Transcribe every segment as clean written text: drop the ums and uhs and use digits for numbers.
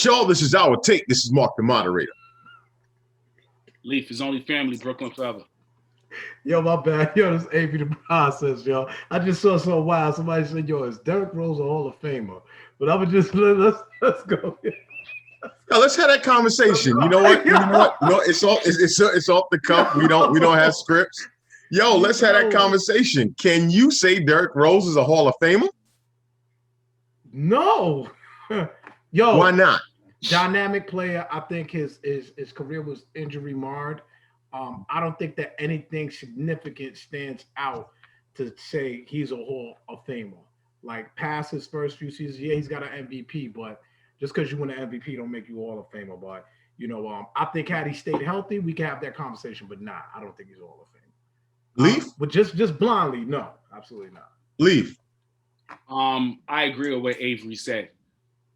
y'all? This is our take. This is Mark the moderator. Leaf is only family. Brooklyn forever. Yo, my bad. Yo, this AP the process, yo. I just saw so wild. Somebody said, yo, is Derrick Rose a Hall of Famer? But I would just let's go. Now, let's have that conversation. You know what? No, it's off the cuff. We don't have scripts. Yo, let's have that conversation. Can you say Derrick Rose is a Hall of Famer? No. Yo, why not? Dynamic player. I think his career was injury marred. I don't think that anything significant stands out to say he's a Hall of Famer. Like past his first few seasons, yeah, he's got an MVP, but just because you win an MVP don't make you a Hall of Famer. But I think had he stayed healthy, we could have that conversation. But nah, I don't think he's a Hall of Famer. Leaf? But just blindly, no, absolutely not. Leaf. I agree with what Avery said.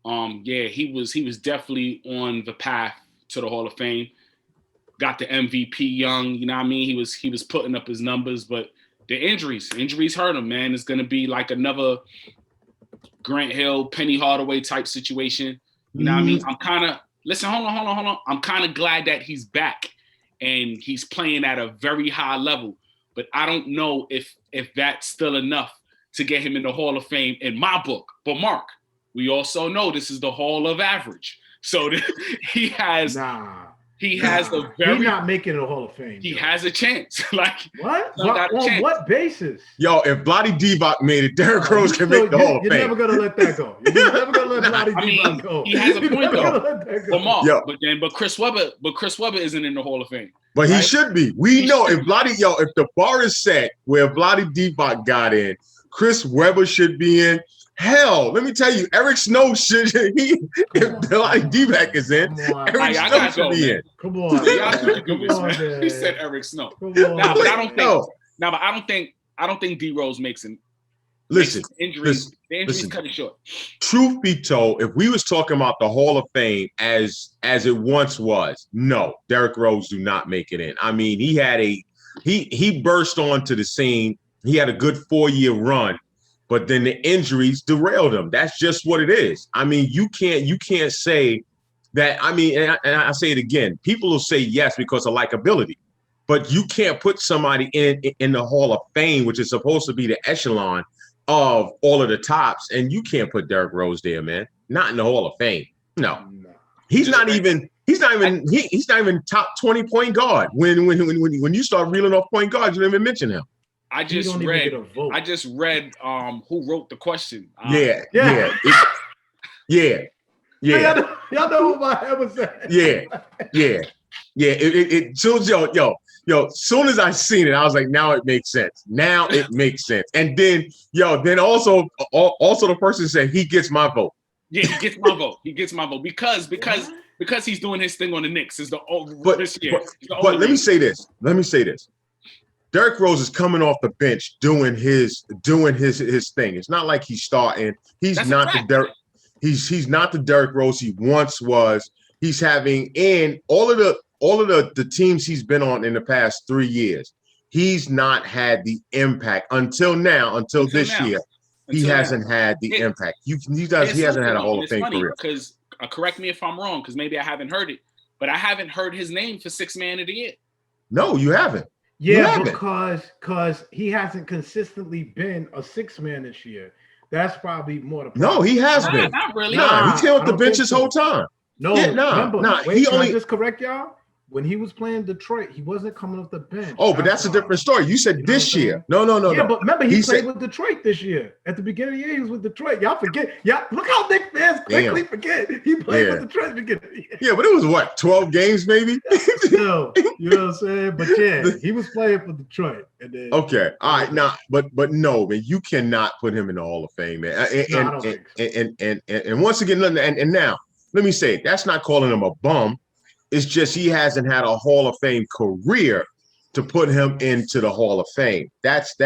Yeah, he was definitely on the path to the Hall of Fame. Got the MVP young, you know what I mean? He was putting up his numbers, but the injuries hurt him, man. It's gonna be like another Grant Hill, Penny Hardaway type situation. You know what I mean? I'm kind of hold on. I'm kind of glad that he's back and he's playing at a very high level, but I don't know if that's still enough to get him in the Hall of Fame in my book. But Mark, we also know this is the Hall of Average, so he has. He's not making the Hall of Fame. He has a chance. Like what? On what basis? Yo, if Vlade Divac made it, Derrick Rose can make the Hall of Fame. You're never gonna let that go. You're never gonna let Vlade Divac go. He has a point though. But Chris Webber isn't in the Hall of Fame. But he should be. We know if the bar is set where Vlade Divac got in, Chris Webber should be in. Hell, let me tell you, Eric Snow should. If Vlade Divac is in, Eric Snow should be in. Come on, He said Eric Snow. But I don't think D Rose makes it. Listen, the injuries cut it short. Truth be told, if we was talking about the Hall of Fame as it once was, no, Derrick Rose do not make it in. I mean, he burst onto the scene. He had a good 4-year run. But then the injuries derailed him. That's just what it is. I mean, you can't say that. I mean, and I say it again. People will say yes because of likability, but you can't put somebody in the Hall of Fame, which is supposed to be the echelon of all of the tops, and you can't put Derrick Rose there, man. Not in the Hall of Fame. No. He's not even top 20 point guard. When you start reeling off point guards, you don't even mention him. I just read who wrote the question. Yeah. Y'all know what my head was saying. Yeah. Soon as I seen it, I was like, now it makes sense. And then also the person said he gets my vote. Yeah, he gets my vote. Because he's doing his thing on the Knicks this year. But let me say this. Derrick Rose is coming off the bench doing his thing. It's not like he's starting. He's not the Derrick Rose he once was. He's having in all of the teams he's been on in the past 3 years. He's not had the impact until this year. He hasn't had the impact. He hasn't had a Hall of Fame career. Because correct me if I'm wrong, because maybe I haven't heard it, but I haven't heard his name for Sixth Man of the Year. No, you haven't. Yeah, because he hasn't consistently been a 6-man this year. That's probably more the problem. No, he has been. Not really. He came off the bench this whole time. No, wait, can I just correct y'all? When he was playing Detroit, he wasn't coming off the bench. Oh, but that's a different story. You said this year. No. Yeah, but remember, he played with Detroit this year. At the beginning of the year, he was with Detroit. Y'all forget. Y'all look how Knicks fans quickly forget. He played with Detroit at the beginning of the year. Yeah, but it was what, 12 games maybe? No, you know what I'm saying? But yeah, he was playing for Detroit. And then, okay, all right, now, but no, man, you cannot put him in the Hall of Fame, man. And once again, and now let me say, that's not calling him a bum. It's just he hasn't had a Hall of Fame career to put him into the Hall of Fame. That's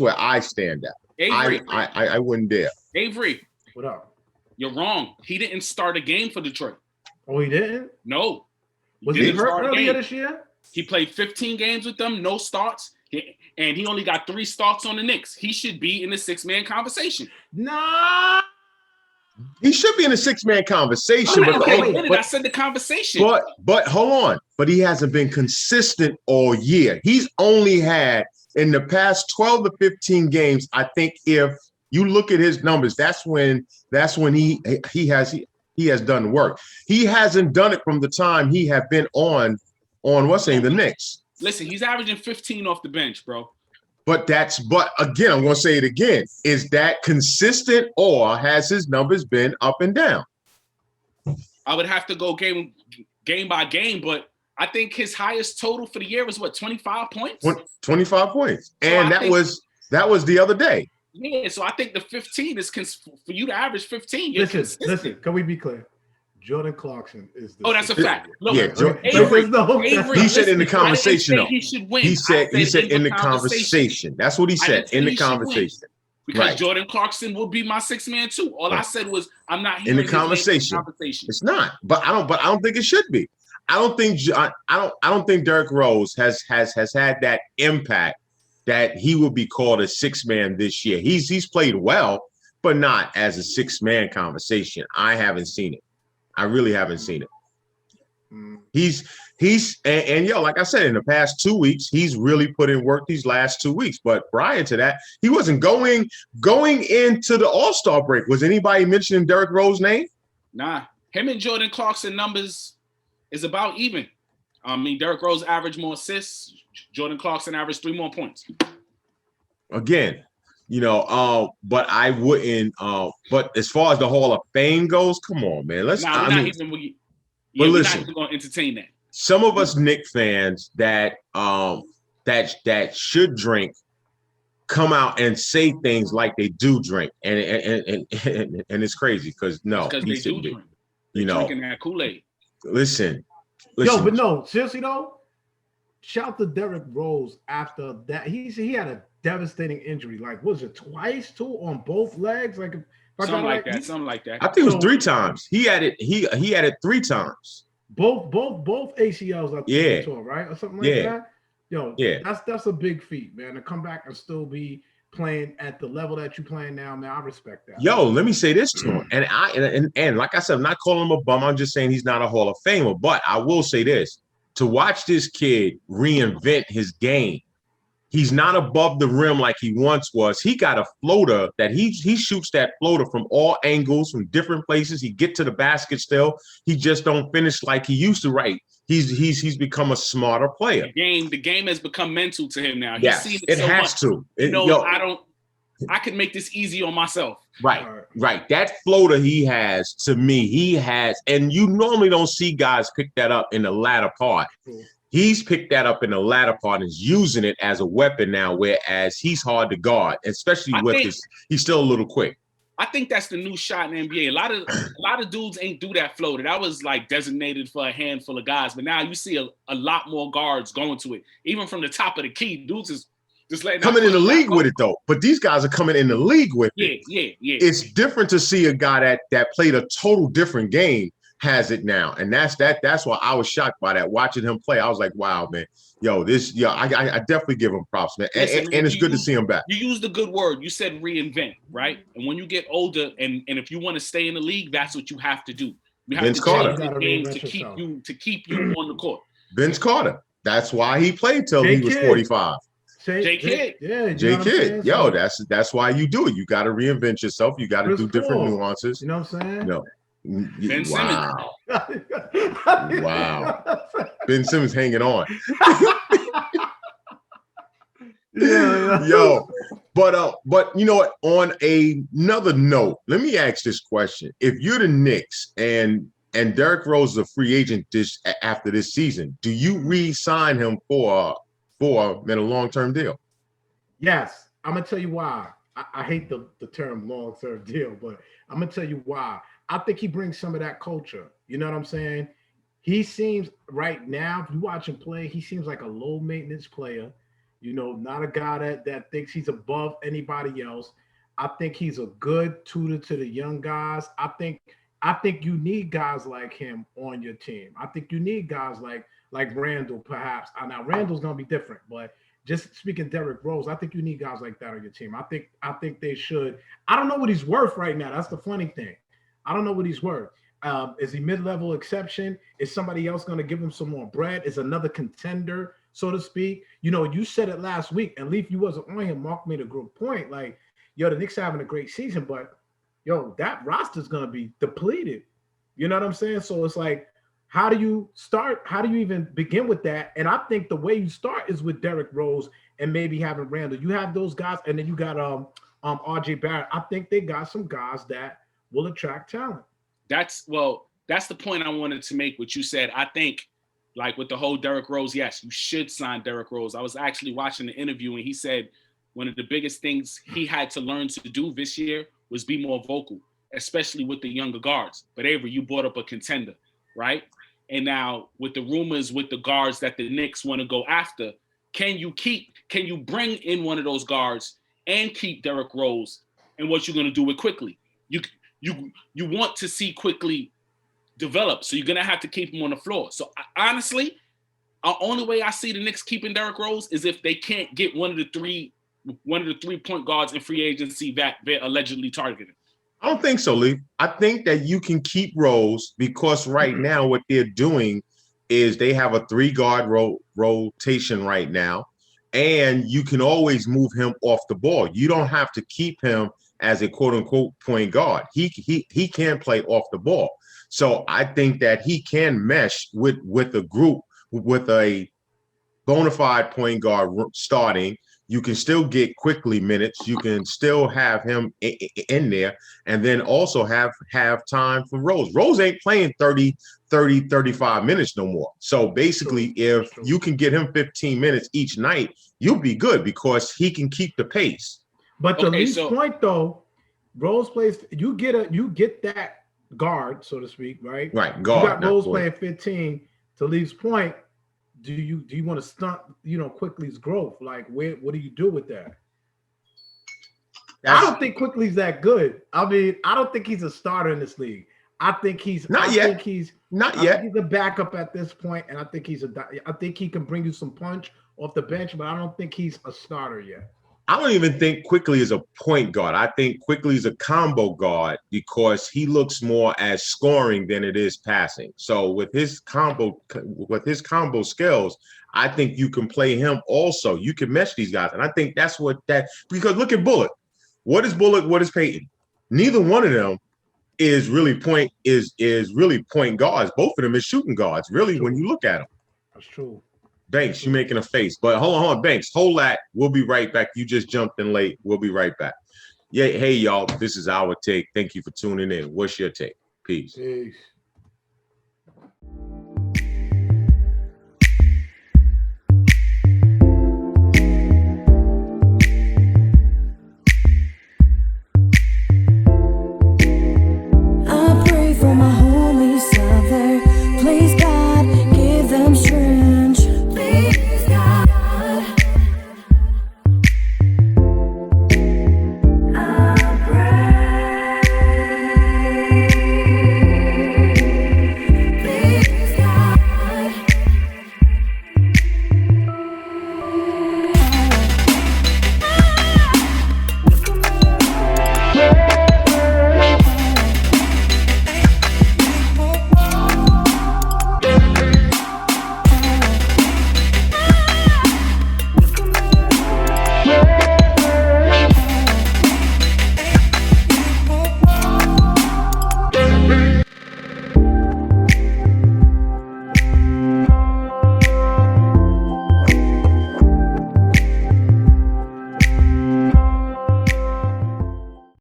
where I stand at. Avery, I wouldn't dare. Avery, what up? You're wrong. He didn't start a game for Detroit. Oh, he didn't? No. Was he hurt earlier this year? He played 15 games with them, no starts, and he only got 3 starts on the Knicks. He should be in the 6-man conversation. Nah. He should be in a six-man conversation. I said the conversation. But hold on. But he hasn't been consistent all year. He's only had in the past 12 to 15 games. I think if you look at his numbers, that's when he has done work. He hasn't done it from the time he had been on the Knicks. Listen, he's averaging 15 off the bench, bro. But again, I'm going to say it again. Is that consistent or has his numbers been up and down? I would have to go game by game, but I think his highest total for the year was 25 points? 25 points. And that was the other day. Yeah, so I think the 15 is for you to average 15. Listen, can we be clear? Jordan Clarkson is the. Oh, that's a fact. Look, Avery, he said in the conversation, though. He should win. He said in the conversation. That's what he said in the conversation. Because Jordan Clarkson will be my sixth man too. All I said was I'm not hearing in the conversation. It's not, but I don't think it should be. I don't think Derrick Rose has had that impact that he will be called a six man this year. He's played well, but not as a six man conversation. I haven't seen it. I really haven't seen it. He's like I said, in the past 2 weeks, he's really put in work these last 2 weeks. But prior to that, he wasn't going into the All-Star break. Was anybody mentioning Derrick Rose's name? Nah. Him and Jordan Clarkson numbers is about even. I mean, Derrick Rose averaged more assists. Jordan Clarkson averaged 3 more points. Again, but I wouldn't. But as far as the Hall of Fame goes, come on, man. We're not even going to entertain that. Some of us Knicks fans that should drink come out and say things like they do drink, and it's crazy because they do drink. Drinking that Kool-Aid. Listen. Yo, but no, seriously though. Shout to Derrick Rose after that. He had a devastating injury. Like, was it twice too on both legs? Like something like that. I think it was 3 times. He had it 3 times. Both ACLs are tore, right? Or something like that. Yo, that's a big feat, man. To come back and still be playing at the level that you're playing now, man. I respect that. Yo, let me say this to him. And like I said, I'm not calling him a bum. I'm just saying he's not a Hall of Famer. But I will say this. To watch this kid reinvent his game, he's not above the rim like he once was. He got a floater that he shoots that floater from all angles, from different places. He get to the basket still. He just don't finish like he used to. Right? He's become a smarter player. The game has become mental to him now. Yes, it has to. I can make this easy on myself. Right. That floater to me, and you normally don't see guys pick that up in the latter part. He's picked that up in the latter part and is using it as a weapon now, whereas he's hard to guard, especially he's still a little quick. I think that's the new shot in the NBA. A lot of dudes ain't do that floater. That was like designated for a handful of guys, but now you see a lot more guards going to it. Even from the top of the key, dudes is just letting coming in the league with it though. But these guys are coming in the league with it. Yeah. It's different to see a guy that played a total different game has it now, and that's why I was shocked by that. Watching him play, I was like, wow, man. I definitely give him props, man. And it's good to see him back. You used a good word. You said reinvent, right? And when you get older, and if you want to stay in the league, that's what you have to do. You have Vince to Carter change the game to keep you on the court. Vince Carter. That's why he played till he was 45. J Kidd. Yeah, J Kidd. Yo, that's why you do it. You got to reinvent yourself. You got to do different nuances. You know what I'm saying? No. Ben Simmons. Wow. Ben Simmons hanging on. Yeah. Yo, but you know what? On another note, let me ask this question: if you're the Knicks and Derrick Rose is a free agent after this season, do you re-sign him for a long-term deal? Yes, I'm gonna tell you why. I hate the term long-term deal, but I'm gonna tell you why. I think he brings some of that culture. You know what I'm saying? He seems right now, if you watch him play, he seems like a low-maintenance player. Not a guy that thinks he's above anybody else. I think he's a good tutor to the young guys. I think you need guys like him on your team. I think you need guys like Randall, perhaps. Now Randall's gonna be different, but just speaking Derrick Rose, I think you need guys like that on your team. I think they should. I don't know what he's worth right now. That's the funny thing. I don't know what he's worth. Is he mid-level exception? Is somebody else going to give him some more bread? Is another contender, so to speak? You know, you said it last week, and Leaf, you wasn't on here. Mark made a good point. Like, yo, the Knicks are having a great season, but yo, that roster's going to be depleted. You know what I'm saying? So it's like, how do you start? How do you even begin with that? And I think the way you start is with Derick Rose and maybe having Randall. You have those guys, and then you got RJ Barrett. I think they got some guys that will attract talent. That's the point I wanted to make, what you said. I think, like, with the whole Derick Rose, yes, you should sign Derick Rose. I was actually watching the interview, and he said one of the biggest things he had to learn to do this year was be more vocal, especially with the younger guards. But Avery, you brought up a contender, right? And now with the rumors with the guards that the Knicks want to go after, can you bring in one of those guards and keep Derick Rose? And what you're going to do with Quickly? You want to see Quickly develop, so you're gonna have to keep him on the floor. So honestly, the only way I see the Knicks keeping Derick Rose is if they can't get one of the three point guards in free agency that they're allegedly targeting. I don't think so, Lee. I think that you can keep Rose because right now what they're doing is they have a 3-guard rotation right now, and you can always move him off the ball. You don't have to keep him as a quote-unquote point guard. He can play off the ball. So I think that he can mesh with a group, with a bona fide point guard starting. You can still get Quickly minutes. You can still have him in there, and then also have time for Rose. Rose ain't playing 30, 35 minutes no more. So basically, if you can get him 15 minutes each night, you'll be good because he can keep the pace. But to Lee's point, though, Rose plays. You get that guard, so to speak, right? Right, guard. You got Rose playing 15. To Lee's point, do you want to stunt, Quickly's growth? Like, what do you do with that? I don't think Quickly's that good. I mean, I don't think he's a starter in this league. I think he's not yet. He's a backup at this point, and I think I think he can bring you some punch off the bench, but I don't think he's a starter yet. I don't even think Quickly is a point guard. I think Quickly is a combo guard because he looks more as scoring than it is passing. So with his combo skills, I think you can play him also. You can mesh these guys. And I think that's because look at Bullock. What is Bullock? What is Payton? Neither one of them is really point guards. Both of them is shooting guards, really, when you look at them. That's true. Banks, you making a face. But hold on, Banks. Hold that. We'll be right back. You just jumped in late. We'll be right back. Yeah, hey, y'all. This is our take. Thank you for tuning in. What's your take? Peace. Peace.